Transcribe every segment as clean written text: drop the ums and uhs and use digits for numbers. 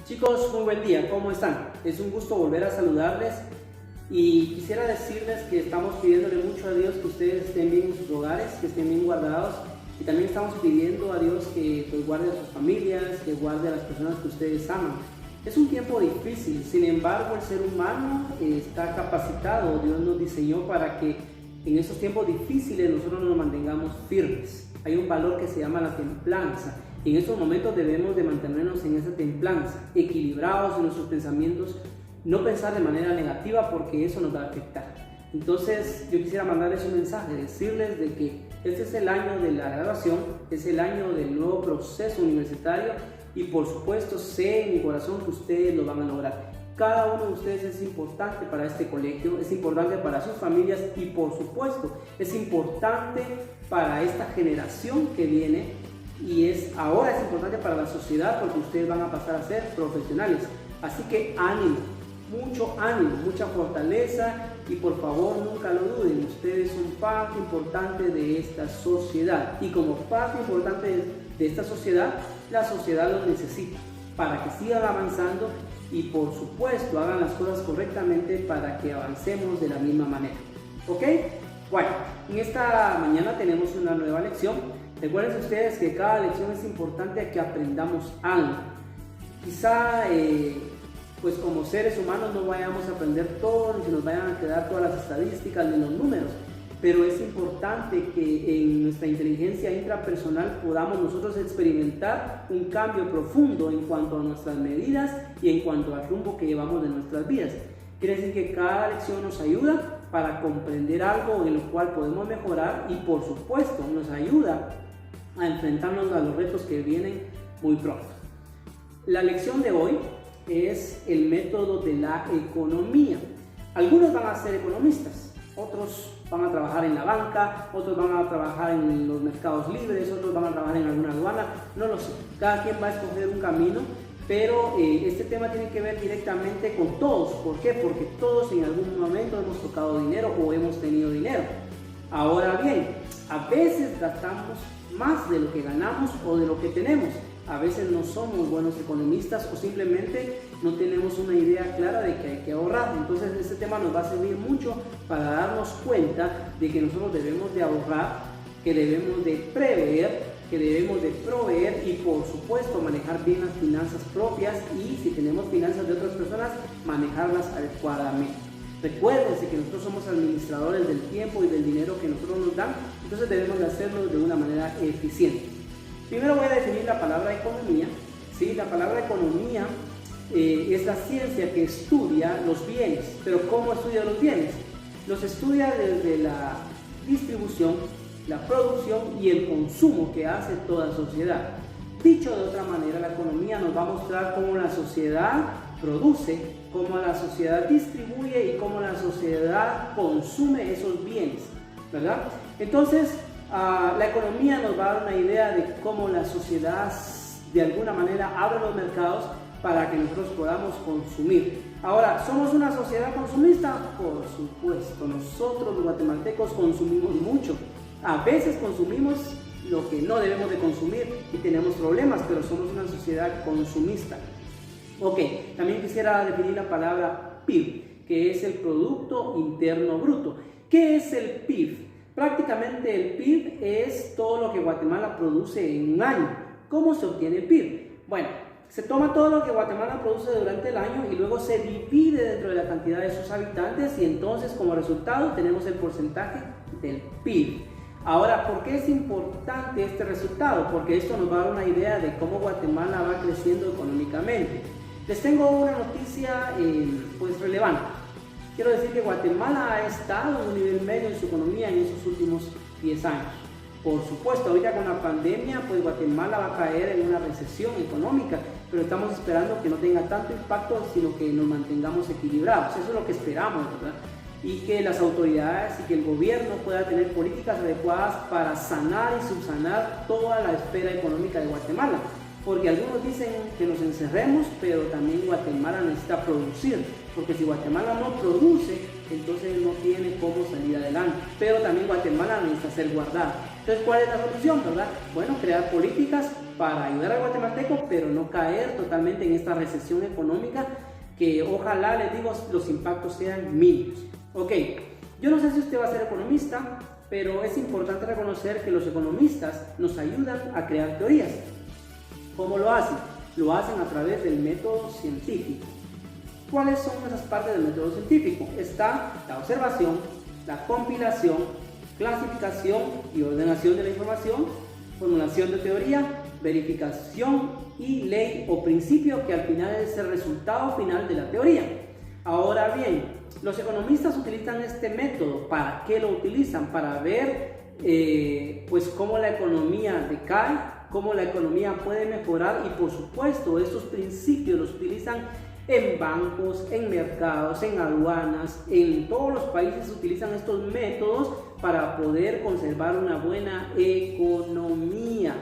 Chicos, muy buen día, ¿cómo están? Es un gusto volver a saludarles y quisiera decirles que estamos pidiéndole mucho a Dios que ustedes estén bien en sus hogares, que estén bien guardados, y también estamos pidiendo a Dios que pues, guarde a sus familias, que guarde a las personas que ustedes aman. Es un tiempo difícil, sin embargo el ser humano está capacitado, Dios nos diseñó para que en esos tiempos difíciles nosotros nos mantengamos firmes. Hay un valor que se llama la templanza. Y en estos momentos debemos de mantenernos en esa templanza, equilibrados en nuestros pensamientos, no pensar de manera negativa porque eso nos va a afectar. Entonces yo quisiera mandarles un mensaje, decirles de que este es el año de la graduación, es el año del nuevo proceso universitario y por supuesto sé en mi corazón que ustedes lo van a lograr. Cada uno de ustedes es importante para este colegio, es importante para sus familias y por supuesto es importante para esta generación que viene. Y ahora es importante para la sociedad porque ustedes van a pasar a ser profesionales. Así que ánimo, mucha fortaleza y por favor nunca lo duden. Ustedes son parte importante de esta sociedad y como parte importante de esta sociedad, la sociedad los necesita para que sigan avanzando y por supuesto hagan las cosas correctamente para que avancemos de la misma manera. ¿Ok? Bueno, en esta mañana tenemos una nueva lección. Recuerden ustedes que cada lección es importante que aprendamos algo. Quizá, pues como seres humanos no vayamos a aprender todo, ni se nos vayan a quedar todas las estadísticas ni los números, pero es importante que en nuestra inteligencia intrapersonal podamos nosotros experimentar un cambio profundo en cuanto a nuestras medidas y en cuanto al rumbo que llevamos de nuestras vidas. Quiere decir que cada lección nos ayuda para comprender algo en lo cual podemos mejorar y por supuesto nos ayuda a enfrentarnos a los retos que vienen muy pronto. La lección de hoy es el método de la economía. Algunos van a ser economistas, otros van a trabajar en la banca, otros van a trabajar en los mercados libres, otros van a trabajar en alguna aduana, no lo sé. Cada quien va a escoger un camino, pero este tema tiene que ver directamente con todos. ¿Por qué? Porque todos en algún momento hemos tocado dinero o hemos tenido dinero. Ahora bien, a veces gastamos más de lo que ganamos o de lo que tenemos. A veces no somos buenos economistas o simplemente no tenemos una idea clara de que hay que ahorrar. Entonces este tema nos va a servir mucho para darnos cuenta de que nosotros debemos de ahorrar, que debemos de prever, que debemos de proveer y por supuesto manejar bien las finanzas propias y si tenemos finanzas de otras personas, manejarlas adecuadamente. Recuérdense que nosotros somos administradores del tiempo y del dinero que nosotros nos dan, entonces debemos de hacerlo de una manera eficiente. Primero voy a definir la palabra economía. ¿Sí? La palabra economía es la ciencia que estudia los bienes. ¿Pero cómo estudia los bienes? Los estudia desde la distribución, la producción y el consumo que hace toda sociedad. Dicho de otra manera, la economía nos va a mostrar cómo la sociedad produce, cómo la sociedad distribuye y cómo la sociedad consume esos bienes, ¿verdad? Entonces, la economía nos va a dar una idea de cómo la sociedad de alguna manera abre los mercados para que nosotros podamos consumir. Ahora, ¿somos una sociedad consumista? Por supuesto, nosotros los guatemaltecos consumimos mucho. A veces consumimos lo que no debemos de consumir y tenemos problemas, pero somos una sociedad consumista. Ok, también quisiera definir la palabra PIB, que es el Producto Interno Bruto. ¿Qué es el PIB? Prácticamente el PIB es todo lo que Guatemala produce en un año. ¿Cómo se obtiene el PIB? Bueno, se toma todo lo que Guatemala produce durante el año y luego se divide dentro de la cantidad de sus habitantes y entonces como resultado tenemos el porcentaje del PIB. Ahora, ¿por qué es importante este resultado? Porque esto nos va a dar una idea de cómo Guatemala va creciendo económicamente. Les tengo una noticia pues relevante. Quiero decir que Guatemala ha estado en un nivel medio en su economía en esos últimos 10 años. Por supuesto, ahorita con la pandemia, pues Guatemala va a caer en una recesión económica, pero estamos esperando que no tenga tanto impacto, sino que nos mantengamos equilibrados. Eso es lo que esperamos, ¿verdad? Y que las autoridades y que el gobierno pueda tener políticas adecuadas para sanar y subsanar toda la esfera económica de Guatemala. Porque algunos dicen que nos encerremos, pero también Guatemala necesita producir, porque si Guatemala no produce, entonces no tiene cómo salir adelante. Pero también Guatemala necesita ser guardada. Entonces, ¿cuál es la solución, verdad? Bueno, crear políticas para ayudar al guatemalteco, pero no caer totalmente en esta recesión económica, que ojalá, les digo, los impactos sean mínimos. Ok, yo no sé si usted va a ser economista, pero es importante reconocer que los economistas nos ayudan a crear teorías. ¿Cómo lo hacen? Lo hacen a través del método científico. ¿Cuáles son esas partes del método científico? Está la observación, la compilación, clasificación y ordenación de la información, formulación de teoría, verificación y ley o principio, que al final es el resultado final de la teoría. Ahora bien, los economistas utilizan este método. ¿Para qué lo utilizan? Para ver pues cómo la economía decae, cómo la economía puede mejorar, y por supuesto estos principios los utilizan en bancos, en mercados, en aduanas. En todos los países se utilizan estos métodos para poder conservar una buena economía.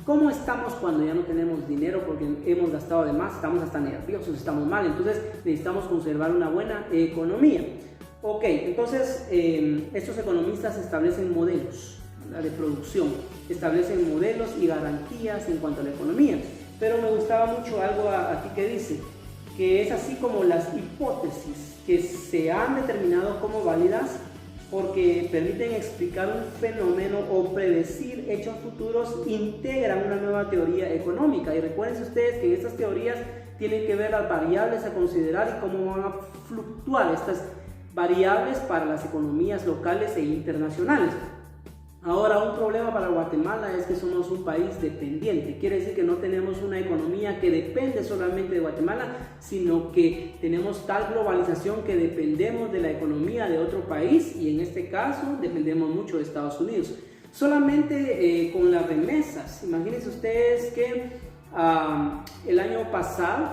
¿Cómo estamos cuando ya no tenemos dinero porque hemos gastado de más? Estamos hasta nerviosos, estamos mal, entonces necesitamos conservar una buena economía. Ok, entonces estos economistas establecen modelos de producción, establecen modelos y garantías en cuanto a la economía. Pero me gustaba mucho algo aquí que dice que es así como las hipótesis que se han determinado como válidas porque permiten explicar un fenómeno o predecir hechos futuros, integran una nueva teoría económica. Y recuerden ustedes que estas teorías tienen que ver las variables a considerar y cómo van a fluctuar estas variables para las economías locales e internacionales. Ahora, un problema para Guatemala es que somos un país dependiente. Quiere decir que no tenemos una economía que depende solamente de Guatemala, sino que tenemos tal globalización que dependemos de la economía de otro país, y en este caso dependemos mucho de Estados Unidos. Solamente con las remesas, imagínense ustedes que el año pasado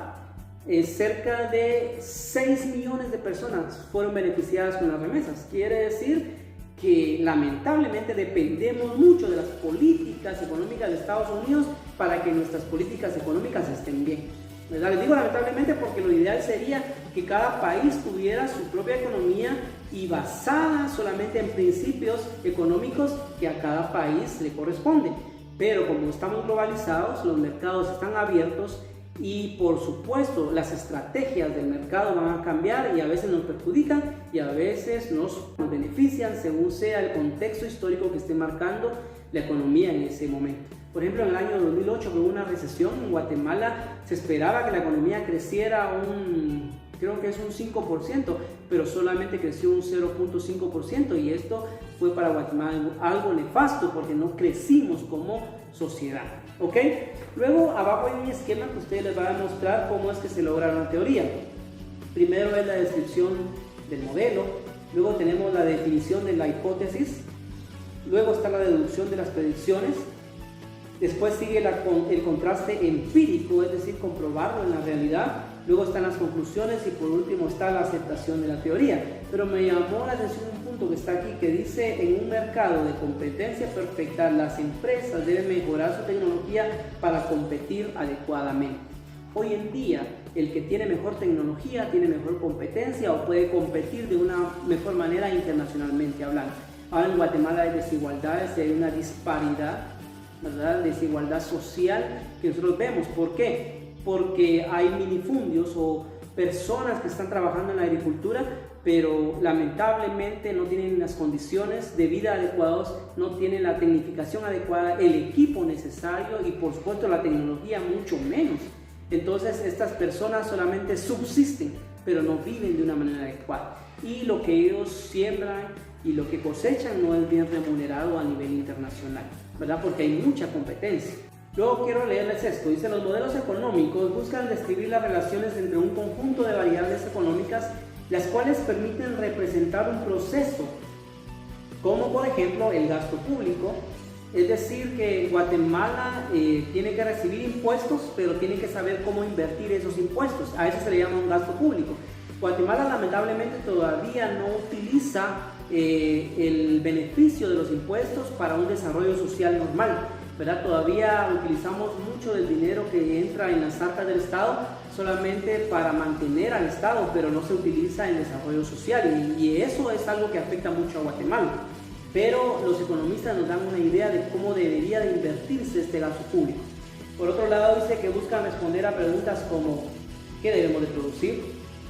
cerca de 6 millones de personas fueron beneficiadas con las remesas. Quiere decir que lamentablemente dependemos mucho de las políticas económicas de Estados Unidos para que nuestras políticas económicas estén bien, ¿verdad? Les digo lamentablemente porque lo ideal sería que cada país tuviera su propia economía y basada solamente en principios económicos que a cada país le corresponden. Pero como estamos globalizados, los mercados están abiertos y por supuesto las estrategias del mercado van a cambiar, y a veces nos perjudican y a veces nos benefician según sea el contexto histórico que esté marcando la economía en ese momento. Por ejemplo, en el año 2008 hubo una recesión en Guatemala. Se esperaba que la economía creciera creo que es un 5%, pero solamente creció un 0.5%, y esto fue para Guatemala algo nefasto porque no crecimos como sociedad. ¿Ok? Luego abajo hay un esquema que ustedes les va a mostrar cómo es que se logra una teoría. Primero es la descripción del modelo, luego tenemos la definición de la hipótesis, luego está la deducción de las predicciones, después sigue el contraste empírico, es decir, comprobarlo en la realidad, luego están las conclusiones y por último está la aceptación de la teoría. Pero me llamó la atención un punto que está aquí que dice: en un mercado de competencia perfecta, las empresas deben mejorar su tecnología para competir adecuadamente. Hoy en día, el que tiene mejor tecnología tiene mejor competencia o puede competir de una mejor manera internacionalmente hablando. Ahora en Guatemala hay desigualdades y hay una disparidad, ¿verdad? Desigualdad social que nosotros vemos. ¿Por qué? Porque hay minifundios o personas que están trabajando en la agricultura, pero lamentablemente no tienen las condiciones de vida adecuadas, no tienen la tecnificación adecuada, el equipo necesario y por supuesto la tecnología mucho menos. Entonces estas personas solamente subsisten, pero no viven de una manera adecuada, y lo que ellos siembran y lo que cosechan no es bien remunerado a nivel internacional, ¿verdad? Porque hay mucha competencia. Luego quiero leerles esto. Dice: los modelos económicos buscan describir las relaciones entre un conjunto de variables económicas, las cuales permiten representar un proceso, como por ejemplo el gasto público. Es decir, que Guatemala tiene que recibir impuestos, pero tiene que saber cómo invertir esos impuestos. A eso se le llama un gasto público. Guatemala lamentablemente todavía no utiliza el beneficio de los impuestos para un desarrollo social normal, ¿verdad? Todavía utilizamos mucho del dinero que entra en las arcas del Estado solamente para mantener al Estado, pero no se utiliza en desarrollo social, y eso es algo que afecta mucho a Guatemala. Pero los economistas nos dan una idea de cómo debería de invertirse este gasto público. Por otro lado, dice que buscan responder a preguntas como ¿qué debemos de producir?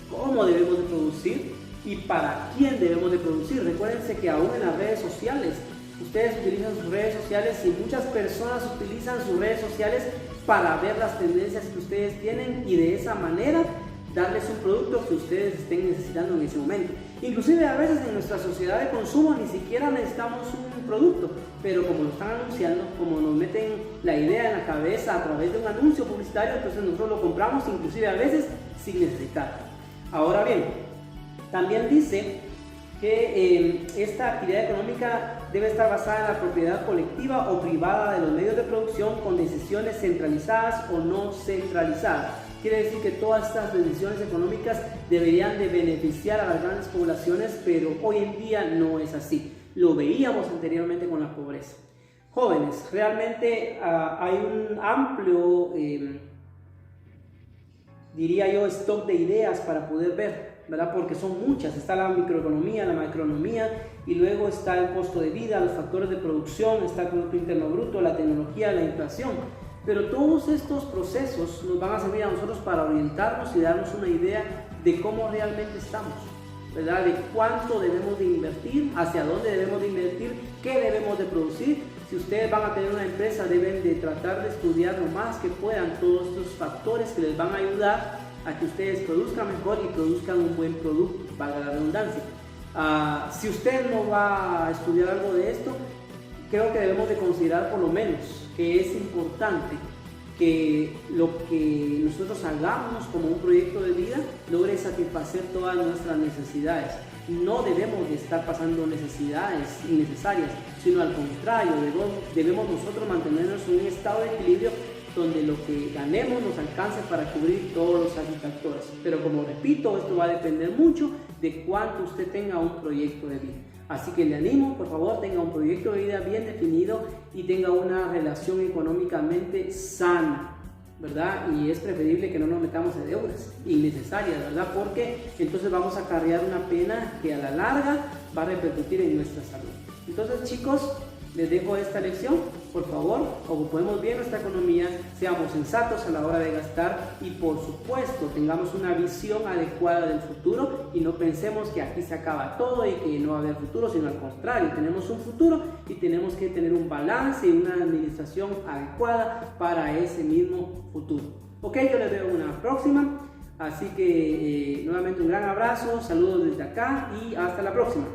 ¿Cómo debemos de producir? ¿Y para quién debemos de producir? Recuérdense que aún en las redes sociales, ustedes utilizan sus redes sociales y muchas personas utilizan sus redes sociales para ver las tendencias que ustedes tienen y de esa manera darles un producto que ustedes estén necesitando en ese momento. Inclusive a veces en nuestra sociedad de consumo ni siquiera necesitamos un producto, pero como lo están anunciando, como nos meten la idea en la cabeza a través de un anuncio publicitario, entonces nosotros lo compramos inclusive a veces sin necesitar. Ahora bien, también dice que esta actividad económica debe estar basada en la propiedad colectiva o privada de los medios de producción con decisiones centralizadas o no centralizadas. Quiere decir que todas estas decisiones económicas deberían de beneficiar a las grandes poblaciones, pero hoy en día no es así. Lo veíamos anteriormente con la pobreza. Jóvenes, realmente hay un amplio, diría yo, stock de ideas para poder ver, ¿verdad? Porque son muchas. Está la microeconomía, la macroeconomía, y luego está el costo de vida, los factores de producción, está el Producto Interno Bruto, la tecnología, la inflación. Pero todos estos procesos nos van a servir a nosotros para orientarnos y darnos una idea de cómo realmente estamos, ¿verdad? De cuánto debemos de invertir, hacia dónde debemos de invertir, qué debemos de producir. Si ustedes van a tener una empresa, deben de tratar de estudiar lo más que puedan todos estos factores que les van a ayudar a que ustedes produzcan mejor y produzcan un buen producto, para la redundancia. Si usted no va a estudiar algo de esto, creo que debemos de considerar por lo menos que es importante que lo que nosotros hagamos como un proyecto de vida logre satisfacer todas nuestras necesidades. No debemos de estar pasando necesidades innecesarias, sino al contrario, debemos nosotros mantenernos en un estado de equilibrio donde lo que ganemos nos alcance para cubrir todos los satisfactores. Pero como repito, esto va a depender mucho de cuánto usted tenga un proyecto de vida. Así que le animo, por favor, tenga un proyecto de vida bien definido y tenga una relación económicamente sana, ¿verdad? Y es preferible que no nos metamos en deudas innecesarias, ¿verdad? Porque entonces vamos a acarrear una pena que a la larga va a repercutir en nuestra salud. Entonces, chicos, les dejo esta lección. Por favor, ocupemos bien nuestra economía, seamos sensatos a la hora de gastar y, por supuesto, tengamos una visión adecuada del futuro y no pensemos que aquí se acaba todo y que no va a haber futuro, sino al contrario, tenemos un futuro y tenemos que tener un balance y una administración adecuada para ese mismo futuro. Ok, yo les veo una próxima, así que nuevamente un gran abrazo, saludos desde acá y hasta la próxima.